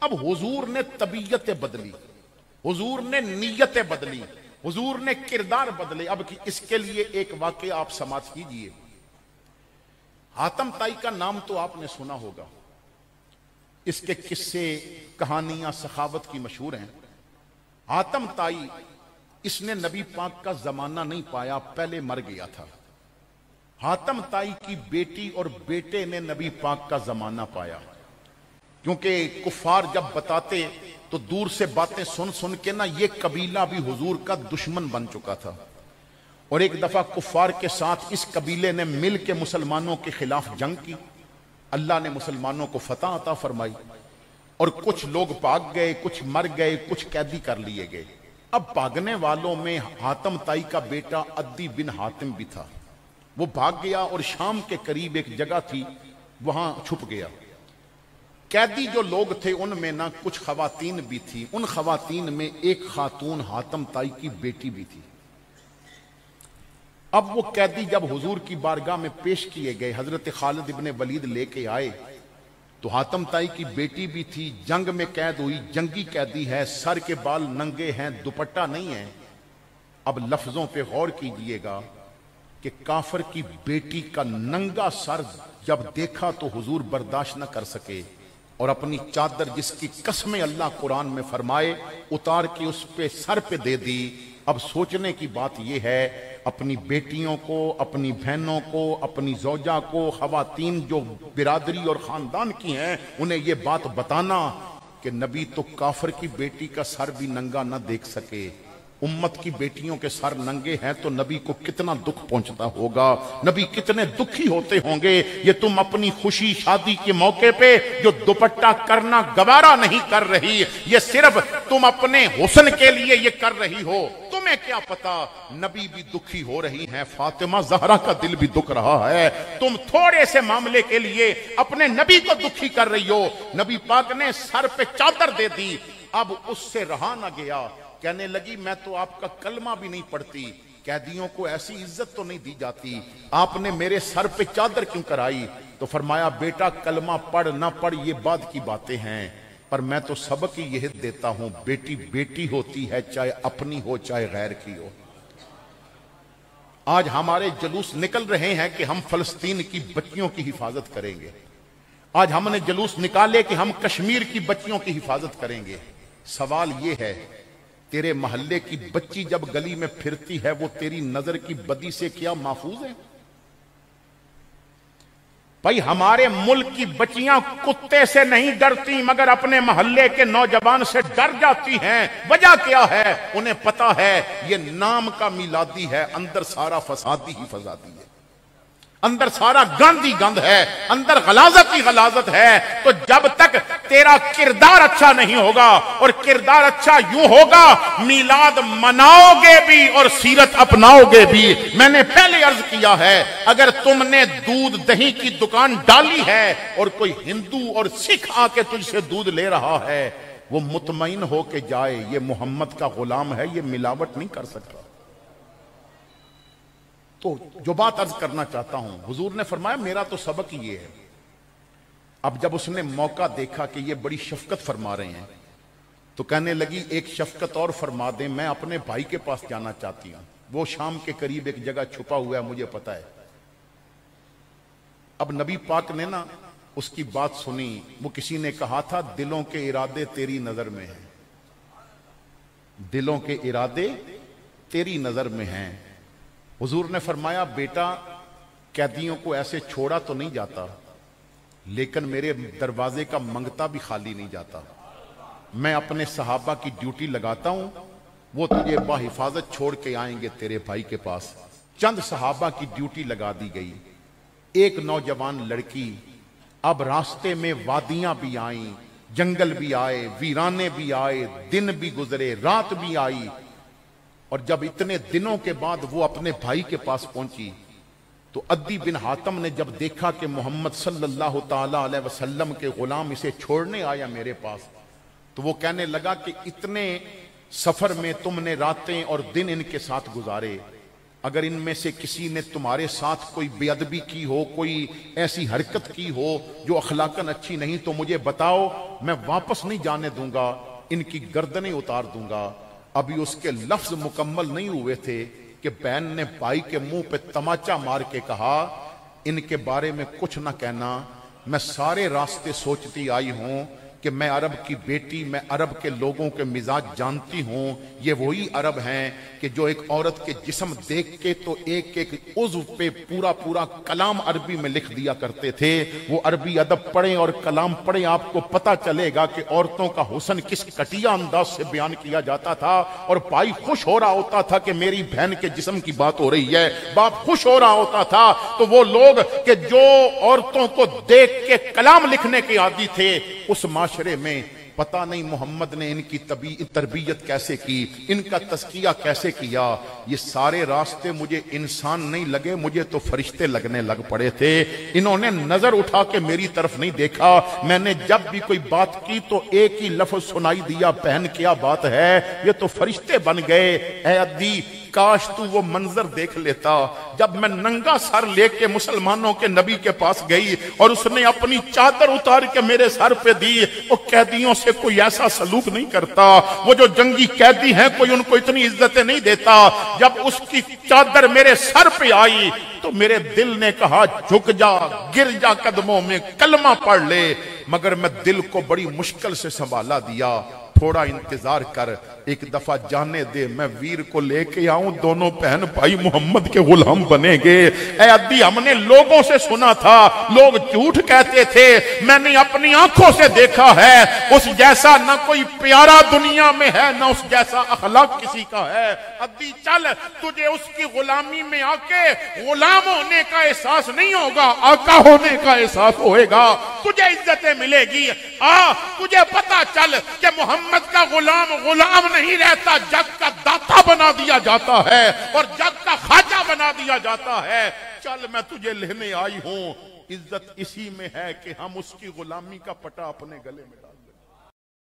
अब हुजूर ने तबीयत बदली, हुजूर ने नीयत बदली, हुजूर ने किरदार बदले। अब इसके लिए एक वाकया आप समाज कीजिए। हातम ताई का नाम तो आपने सुना होगा, इसके किस्से कहानियां सखावत की मशहूर हैं। हातम ताई, इसने नबी पाक का जमाना नहीं पाया, पहले मर गया था। हातम ताई की बेटी और बेटे ने नबी पाक का जमाना पाया, क्योंकि कुफार जब बताते तो दूर से बातें सुन सुन के ना ये कबीला भी हुजूर का दुश्मन बन चुका था। और एक दफा कुफार के साथ इस कबीले ने मिल के मुसलमानों के खिलाफ जंग की। अल्लाह ने मुसलमानों को फतह अता फरमाई और कुछ लोग भाग गए, कुछ मर गए, कुछ कैदी कर लिए गए। अब भागने वालों में हातम ताई का बेटा अद्दी बिन हातिम भी था। वो भाग गया और शाम के करीब एक जगह थी, वहां छुप गया। कैदी जो लोग थे उनमें ना कुछ खवातीन भी थी। उन खवातीन में एक खातून हातम ताई की बेटी भी थी। अब वो कैदी जब हुजूर की बारगाह में पेश किए गए, हजरत खालिद इब्ने वलीद लेके आए, तो हातम ताई की बेटी भी थी, जंग में कैद हुई, जंगी कैदी है, सर के बाल नंगे हैं, दुपट्टा नहीं है। अब लफ्जों पे गौर कीजिएगा कि काफिर की बेटी का नंगा सर जब देखा तो हुजूर बर्दाश्त न कर सके और अपनी चादर, जिसकी कसमें अल्लाह कुरान में फरमाए, उतार के उस पे सर पे दे दी। अब सोचने की बात यह है, अपनी बेटियों को, अपनी बहनों को, अपनी जौजा को, खवातीन जो बिरादरी और खानदान की हैं, उन्हें यह बात बताना कि नबी तो काफिर की बेटी का सर भी नंगा न देख सके। उम्मत की बेटियों के सर नंगे हैं तो नबी को कितना दुख पहुंचता होगा, नबी कितने दुखी होते होंगे। ये तुम अपनी खुशी शादी के मौके पे जो दुपट्टा करना गवारा नहीं कर रही, ये सिर्फ तुम अपने हुस्न के लिए ये कर रही हो। तुम्हें क्या पता नबी भी दुखी हो रही हैं, फातिमा जहरा का दिल भी दुख रहा है। तुम थोड़े से मामले के लिए अपने नबी को दुखी कर रही हो। नबी पाक ने सर पे चादर दे दी। अब उससे रहा ना गया, कहने लगी मैं तो आपका कलमा भी नहीं पढ़ती, कैदियों को ऐसी इज्जत तो नहीं दी जाती, आपने मेरे सर पे चादर क्यों कराई? तो फरमाया बेटा कलमा पढ़ ना पढ़ ये बाद की बातें हैं, पर मैं तो सबक ही यह देता हूं, बेटी बेटी होती है, चाहे अपनी हो चाहे गैर की हो। आज हमारे जुलूस निकल रहे हैं कि हम फलस्तीन की बच्चियों की हिफाजत करेंगे। आज हमने जुलूस निकाले कि हम कश्मीर की बच्चियों की हिफाजत करेंगे। सवाल यह है, तेरे मोहल्ले की बच्ची जब गली में फिरती है वो तेरी नजर की बदी से क्या महफूज है? भाई हमारे मुल्क की बच्चियां कुत्ते से नहीं डरती मगर अपने मोहल्ले के नौजवान से डर जाती हैं। वजह क्या है? उन्हें पता है ये नाम का मिलादी है, अंदर सारा फसादी ही फसादी है, अंदर सारा गंद ही गंद है, अंदर गलाजत ही गलाजत है। तो जब तक तेरा किरदार अच्छा नहीं होगा, और किरदार अच्छा यूं होगा, मीलाद मनाओगे भी और सीरत अपनाओगे भी। मैंने पहले अर्ज किया है, अगर तुमने दूध दही की दुकान डाली है और कोई हिंदू और सिख आके तुझसे दूध ले रहा है, वो मुतमईन होके जाए ये मोहम्मद का गुलाम है, ये मिलावट नहीं कर सकता। तो जो बात अर्ज करना चाहता हूं, हुजूर ने फरमाया मेरा तो सबक ही ये है। अब जब उसने मौका देखा कि ये बड़ी शफकत फरमा रहे हैं, तो कहने लगी एक शफकत और फरमा दें, मैं अपने भाई के पास जाना चाहती हूं, वो शाम के करीब एक जगह छुपा हुआ है, मुझे पता है। अब नबी पाक ने ना उसकी बात सुनी। वो किसी ने कहा था दिलों के इरादे तेरी नजर में हैं, दिलों के इरादे तेरी नजर में हैं। हुजूर ने फरमाया बेटा कैदियों को ऐसे छोड़ा तो नहीं जाता, लेकिन मेरे दरवाजे का मंगता भी खाली नहीं जाता। मैं अपने सहाबा की ड्यूटी लगाता हूं, वो तुझे बाहिफाजत छोड़ के आएंगे तेरे भाई के पास। चंद सहाबा की ड्यूटी लगा दी गई। एक नौजवान लड़की, अब रास्ते में वादियां भी आई, जंगल भी आए, वीराने भी आए, दिन भी गुजरे, रात भी आई, और जब इतने दिनों के बाद वो अपने भाई के पास पहुंची तो अद्दी बिन हातम ने जब देखा कि मोहम्मद सल्लल्लाहु ताला अलैहि वसल्लम के गुलाम इसे छोड़ने आया मेरे पास, तो वो कहने लगा कि इतने सफर में तुमने रातें और दिन इनके साथ गुजारे, अगर इनमें से किसी ने तुम्हारे साथ कोई बेअदबी की हो, कोई ऐसी हरकत की हो जो अखलाकन अच्छी नहीं, तो मुझे बताओ, मैं वापस नहीं जाने दूंगा, इनकी गर्दनें उतार दूंगा। अभी उसके लफ्ज मुकम्मल नहीं हुए थे कि बहन ने भाई के मुंह पे तमाचा मार के कहा, इनके बारे में कुछ ना कहना, मैं सारे रास्ते सोचती आई हूं कि मैं अरब की बेटी, मैं अरब के लोगों के मिजाज जानती हूं। ये वही अरब हैं कि जो एक औरत के जिस्म देख के तो एक एक उज़्व पे पूरा पूरा कलाम अरबी में लिख दिया करते थे। वो अरबी अदब पढ़ें और कलाम पढ़ें, आपको पता चलेगा कि औरतों का हुस्न किस घटिया अंदाज से बयान किया जाता था। और भाई खुश हो रहा होता था कि मेरी बहन के जिस्म की बात हो रही है, बाप खुश हो रहा होता था। तो वो लोग कि जो औरतों को देख के कलाम लिखने के आदी थे, उस माशरे में पता नहीं मोहम्मद ने इनकी तरबियत कैसे की, इनका तस्किया कैसे किया। ये सारे रास्ते मुझे इंसान नहीं लगे, मुझे तो फरिश्ते लगने लग पड़े थे। इन्होंने नजर उठा के मेरी तरफ नहीं देखा। मैंने जब भी कोई बात की तो एक ही लफ्ज सुनाई दिया, बहन क्या बात है, ये तो फरिश्ते बन गए। ऐ अद्दी, काश तू वो मंजर देख लेता जब मैं नंगा सर लेके मुसलमानों के नबी के पास गई और उसने अपनी चादर उतार के मेरे सर पे दी। वो कैदियों से कोई ऐसा सलूक नहीं करता, वो जो जंगी कैदी हैं कोई उनको इतनी इज्जतें नहीं देता। जब उसकी चादर मेरे सर पे आई तो मेरे दिल ने कहा, झुक जा, गिर जा कदमों में, कलमा पढ़ ले। मगर मैं दिल को बड़ी मुश्किल से संभाला दिया। थोड़ा इंतजार कर, एक दफा जाने दे, मैं वीर को लेके आऊं, दोनों बहन भाई मोहम्मद के गुलाम बनेंगे। ऐ अद्दी, हमने लोगों से सुना था, लोग झूठ कहते थे, मैंने अपनी आंखों से देखा है। उस जैसा ना कोई प्यारा दुनिया में है, ना उस जैसा अखलाक किसी का है। अद्दी चल, तुझे उसकी गुलामी में आके गुलाम होने का एहसास नहीं होगा, आका होने का एहसास होएगा। तुझे इज्जतें मिलेगी। तुझे पता चल कि मोहम्मद का गुलाम नहीं रहता, जग का दाता बना दिया जाता है और जग का ख्वाजा बना दिया जाता है। चल, मैं तुझे लेने आई हूं। इज्जत इसी में है कि हम उसकी गुलामी का पटा अपने गले में डालें।